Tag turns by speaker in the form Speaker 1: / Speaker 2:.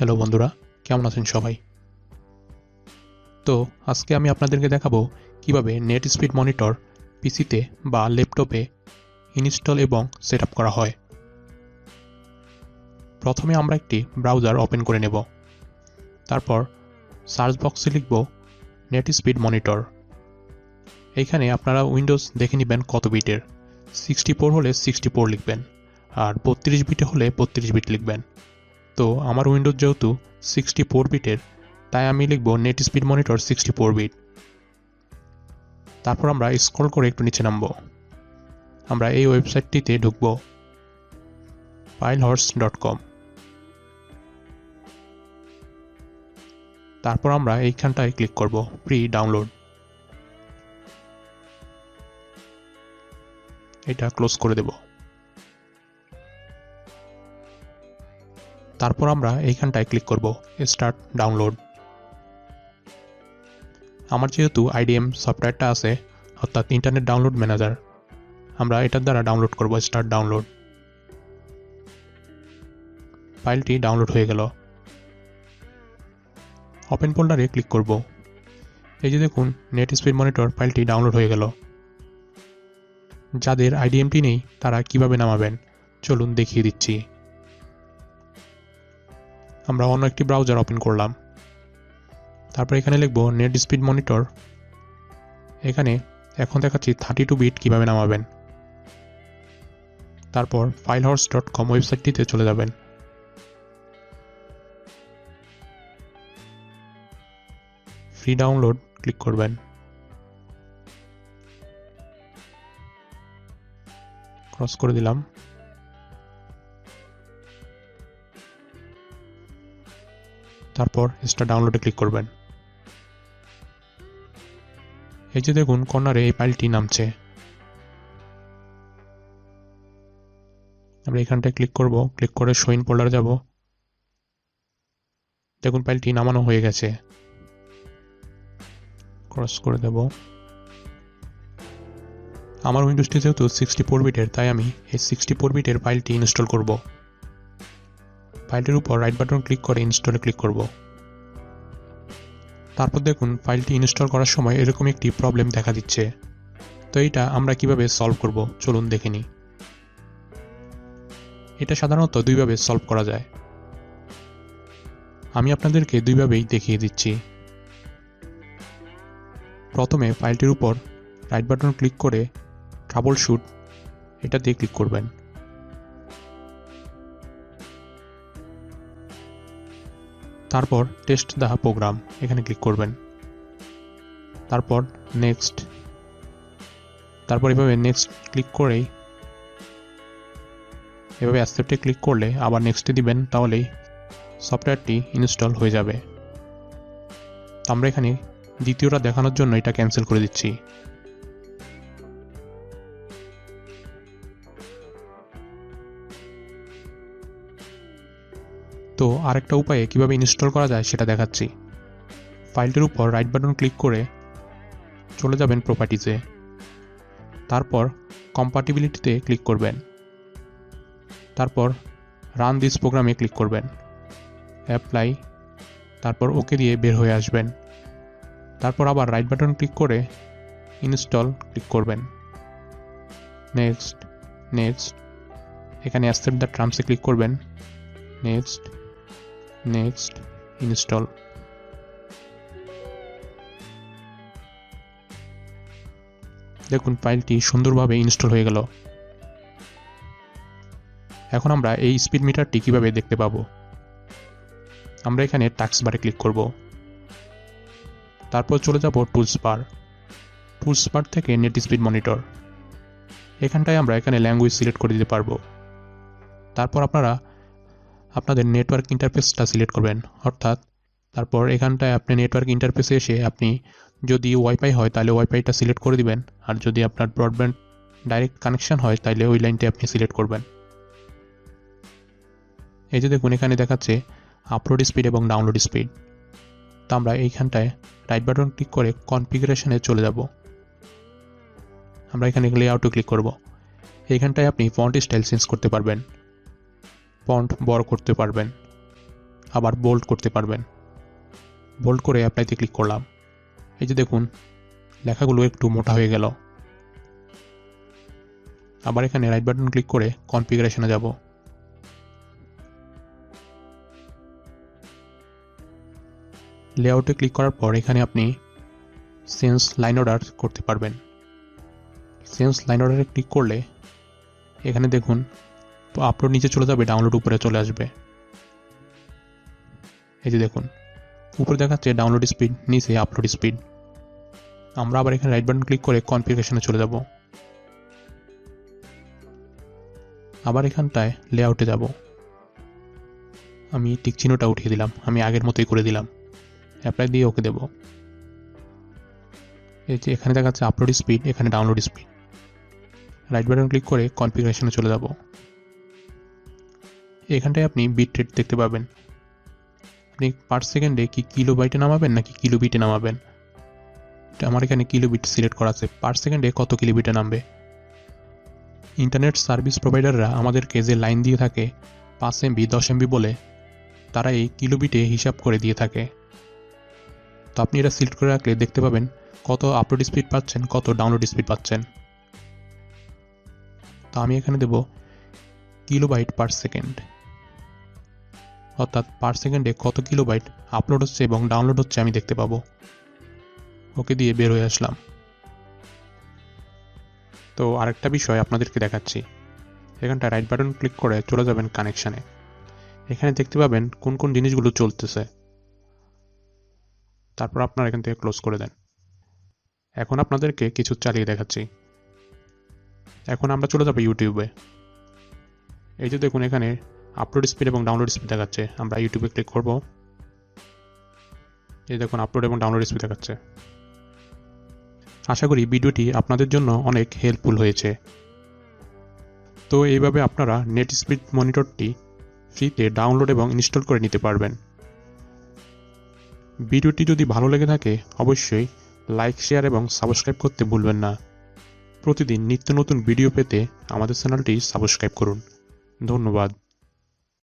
Speaker 1: Hello বন্ধুরা, কেমন আছেন সবাই? তো আজকে আমি আপনাদেরকে দেখাবো কিভাবে নেট স্পিড মনিটর পিসিতে বা ল্যাপটপে ইনস্টল এবং সেটআপ করা হয়। প্রথমে আমরা একটি ব্রাউজার ওপেন করে নেব। তারপর সার্চ বক্সে লিখব নেট স্পিড মনিটর। এইখানে আপনারা উইন্ডোজ দেখে নেবেন কত বিটের। 64 হলে 64 লিখবেন, আর 32 বিটে হলে 32 বিট লিখবেন। তো আমার উইন্ডোজ যেহেতু 64 বিটের, তাই আমি লিখব নেট স্পিড মনিটর 64 বিট। তারপর আমরা স্ক্রল করে একটু নিচে নামব। আমরা এই ওয়েবসাইটটিতে ঢুকব, pilehorse.com। তারপর আমরা এইখানটায় ক্লিক করব প্রি ডাউনলোড। এটা ক্লোজ করে দেব। তারপর আমরা এইখানটায় ক্লিক করব স্টার্ট ডাউনলোড। আমার যেহেতু IDM সফটওয়্যারটা আছে, অর্থাৎ ইন্টারনেট ডাউনলোড ম্যানেজার, আমরা এটার দ্বারা ডাউনলোড করব স্টার্ট ডাউনলোড। ফাইলটি ডাউনলোড হয়ে গেল। ওপেন ফোল্ডারে ক্লিক করব। এই যে দেখুন, নেট স্পিড মনিটর ফাইলটি ডাউনলোড হয়ে গেল। যাদের IDMটি নেই তারা কিভাবে নামাবেন চলুন দেখিয়ে দিচ্ছি। আমরা অন্য একটি ব্রাউজার ওপেন করলাম। তারপর এখানে লিখব নেট স্পিড মনিটর। এখানে এখন দেখাচ্ছি 32 বিট কিভাবে নামাবেন। তারপর pilehorse.com ওয়েবসাইটটিতে চলে যাবেন। ফ্রি ডাউনলোড ক্লিক করবেন। ক্রস করে দিলাম। তারপর স্টার্ট ডাউনলোডে ক্লিক করবেন। এই যে দেখুন কর্নারে এই ফাইলটি নামছে। আমরা এখানটায় ক্লিক করব, ক্লিক করে শো ইন ফোল্ডারে যাব। দেখুন ফাইলটি নামানো হয়ে গেছে। ক্রস করে দেব। আমার উইন্ডোজটি যেহেতু 64 বিটের, তাই আমি এই 64 বিটের ফাইলটি ইনস্টল করব। ফাইলটির উপর রাইট বাটন ক্লিক করে ইনস্টলে ক্লিক করব। তারপর দেখুন ফাইলটি ইনস্টল করার সময় এরকম একটি প্রবলেম দেখা দিচ্ছে। তো এইটা আমরা কিভাবে সলভ করব চলুন দেখে নিই। এটা সাধারণত দুইভাবে সলভ করা যায়। আমি আপনাদেরকে দুইভাবেই দেখিয়ে দিচ্ছি। প্রথমে ফাইলটির উপর রাইট বাটন ক্লিক করে ট্রাবল শুট এটাতে ক্লিক করবেন। তারপর টেস্ট দ্য প্রোগ্রাম এখানে ক্লিক করবেন। তারপর নেক্সট। তারপর এভাবে নেক্সট ক্লিক করেই এভাবে অ্যাকসেপ্টে ক্লিক করলে আবার নেক্সটে দিবেন, তাহলেই সফটওয়্যারটি ইনস্টল হয়ে যাবে। আমরা এখানে দ্বিতীয়টা দেখানোর জন্য এটা ক্যান্সেল করে দিচ্ছি। তো আরেকটা উপায়ে কিভাবে ইনস্টল করা যায় সেটা দেখাচ্ছি। ফাইলটির উপর রাইট বাটন ক্লিক করে চলে যাবেন প্রপার্টিজে। তারপর কম্পাটিবিলিটিতে ক্লিক করবেন। তারপর রান দিস প্রোগ্রামে ক্লিক করবেন, অ্যাপ্লাই, তারপর ওকে দিয়ে বের হয়ে আসবেন। তারপর আবার রাইট বাটন ক্লিক করে ইনস্টল ক্লিক করবেন। নেক্সট, নেক্সট, এখানে অ্যাকসেপ্ট দ্য টার্মসে ক্লিক করবেন। Next, next, install. দেখুন ফাইলটি সুন্দরভাবে ইনস্টল হয়ে গেল। এখন আমরা এই স্পিড মিটারটি কিভাবে দেখতে পাবো। আমরা এখানে টাস্ক বারে ক্লিক করব। তারপর চলে যাব টুলস বার। টুলস বার থেকে নেট স্পিড মনিটর, এখানটায় আমরা এখানে ল্যাঙ্গুয়েজ সিলেক্ট করে দিতে পারবো। তারপর আপনারা আপনাদের নেটওয়ার্ক ইন্টারফেসটা সিলেক্ট করবেন, অর্থাৎ তারপর এখানটায় আপনি নেটওয়ার্ক ইন্টারফেসে এসে আপনি যদি ওয়াইফাই হয় তাহলে ওয়াইফাইটা সিলেক্ট করে দিবেন, আর যদি আপনার ব্রডব্যান্ড ডাইরেক্ট কানেকশন হয় তাহলে ওই লাইনটি আপনি সিলেক্ট করবেন। এই যে দেখুন এখানে দেখাচ্ছে আপলোড স্পিড এবং ডাউনলোড স্পিড। তো আমরা এইখানটায় রাইট বাটন ক্লিক করে কনফিগারেশনে চলে যাব। আমরা এখানে লেআউটে ক্লিক করব। এইখানটায় আপনি ফন্ট স্টাইল চেঞ্জ করতে পারবেন, ফন্ট বড় করতে পারবেন, আবার বোল্ড করতে পারবেন। বোল্ড করে অ্যাপ্লাইতে ক্লিক করলাম। এই যে দেখুন লেখাগুলো একটু মোটা হয়ে গেল। আবার এখানে রাইট বাটন ক্লিক করে কনফিগারেশনে যাব। লেআউটে ক্লিক করার পর এখানে আপনি চেঞ্জ লাইন অর্ডার করতে পারবেন। চেঞ্জ লাইন অর্ডারে ক্লিক করলে এখানে দেখুন আপলোড নিচে চলে যাবে, ডাউনলোড উপরে চলে আসবে। এই যে দেখুন উপরে দেখাচ্ছে ডাউনলোড স্পিড, নিচে আপলোড স্পিড। আমরা আবার এখানে রাইট বাটন ক্লিক করে কনফিগারেশনে চলে যাব। আবার এখানটায় লেআউটে যাব। আমি টিক চিহ্নটা উঠিয়ে দিলাম, আমি আগের মতোই করে দিলাম। অ্যাপ্লাই দিয়ে ওকে দেব। এই যে এখানে দেখাচ্ছে আপলোড স্পিড, এখানে download speed. Right button click করে কনফিগারেশনে চলে যাব। এখানটায় আপনি বিট রেট দেখতে পাবেন। আপনি পার সেকেন্ডে কি কিলোবাইটে নামাবেন নাকি কিলোবিটে নামাবেন। আমার এখানে কিলোবিট সিলেক্ট করা আছে, পার সেকেন্ডে কত কিলোবিটে নামবে। ইন্টারনেট সার্ভিস প্রোভাইডাররা আমাদেরকে যে লাইন দিয়ে থাকে 5 MB 10 MB বলে, তারা এই কিলোবিটে হিসাব করে দিয়ে থাকে। তো আপনি এটা সিলেক্ট করে রাখলে দেখতে পাবেন কত আপলোড স্পিড পাচ্ছেন, কত ডাউনলোড স্পিড পাচ্ছেন। তো আমি এখানে দেব কিলোবাইট পার সেকেন্ড, অর্থাৎ পার সেকেন্ডে কত কিলোবাইট আপলোড হচ্ছে এবং ডাউনলোড হচ্ছে আমি দেখতে পাবো। ওকে দিয়ে বের হয়ে আসলাম। তো আরেকটা বিষয় আপনাদেরকে দেখাচ্ছি। এখানটা রাইট বাটন ক্লিক করে চলে যাবেন কানেকশানে। এখানে দেখতে পাবেন কোন কোন জিনিসগুলো চলতেছে। তারপর আপনারা এখান থেকে ক্লোজ করে দেন। এখন আপনাদেরকে কিছু চালিয়ে দেখাচ্ছি। এখন আমরা চলে যাব ইউটিউবে। এই যে দেখুন এখানে আপলোড স্পিড এবং ডাউনলোড স্পিড দেখাচ্ছে। আমরা ইউটিউবে ক্লিক করব। এই দেখুন আপলোড এবং ডাউনলোড স্পিড দেখাচ্ছে। আশা করি ভিডিওটি আপনাদের জন্য অনেক হেল্পফুল হয়েছে। তো এইভাবে আপনারা নেট স্পিড মনিটরটি ফ্রিতে ডাউনলোড এবং ইনস্টল করে নিতে পারবেন। ভিডিওটি যদি ভালো লেগে থাকে অবশ্যই লাইক, শেয়ার এবং সাবস্ক্রাইব করতে ভুলবেন না। প্রতিদিন নিত্য নতুন ভিডিও পেতে আমাদের চ্যানেলটি সাবস্ক্রাইব করুন। ধন্যবাদ।